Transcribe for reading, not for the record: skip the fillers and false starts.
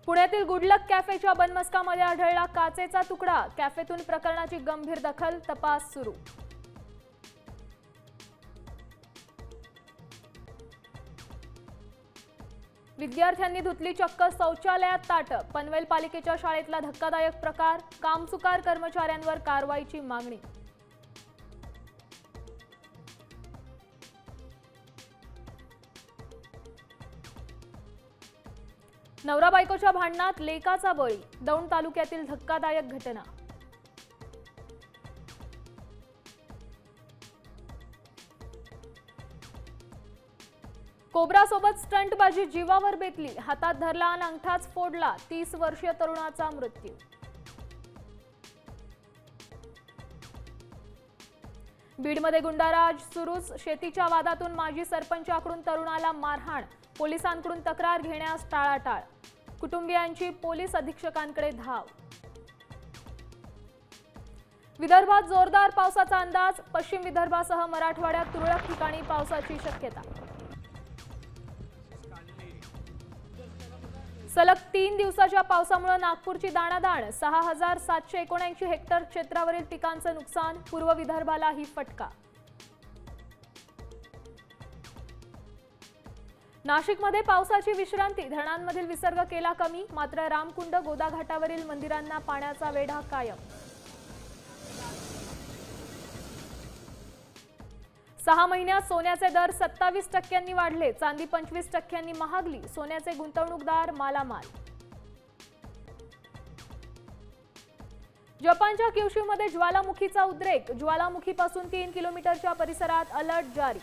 पुण्यातील गुडलक कॅफेच्या बनमस्कामध्ये आढळला काचेचा तुकडा। कॅफेतून प्रकरणाची गंभीर दखल, तपास सुरू। विद्यार्थ्यांनी धुतली चक्क शौचालयात ताट। पनवेल पालिकेच्या शाळेतला धक्कादायक प्रकार, कामचुकार कर्मचाऱ्यांवर कारवाईची मागणी। नवरा बायकोच्या भांडणात लेकाचा बळी। दौंड तालुक्यातील धक्कादायक घटना। कोब्रासोबत स्टंटबाजी जीवावर बेतली। हातात धरला आणि अंगठाच फोडला। 30 वर्षीय तरुणाचा मृत्यू। बीडमध्ये गुंडाराज सुरूच। शेतीच्या वादातून माजी सरपंचाकडून तरुणाला मारहाण। पोलिसांकडून तक्रार घेण्यास टाळाटाळ। कुटुंबियांची पोलीस अधीक्षकांकडे धाव। विदर्भात जोरदार पावसाचा अंदाज। पश्चिम विदर्भासह मराठवाड्यात तुरळक ठिकाणी पावसाची शक्यता। सलग 3 दिवसाच्या पावसामुळे नागपूरची दाणादाण। 6779 हेक्टर क्षेत्रावरील पिकांचं नुकसान। पूर्व विदर्भालाही फटका। नाशिकमध्ये पावसाची विश्रांती। धरणांमधील विसर्ग केला कमी, मात्र रामकुंड गोदाघाटावरील मंदिरांना पाण्याचा वेढा कायम। 6 महिन्यात सोन्याचे दर 27% वाढले। चांदी 25% महागली। सोन्याचे गुंतवणूकदार मालामाल। जपानच्या क्युशूमध्ये ज्वालामुखीचा उद्रेक। ज्वालामुखीपासून 3 किलोमीटरच्या परिसरात अलर्ट जारी।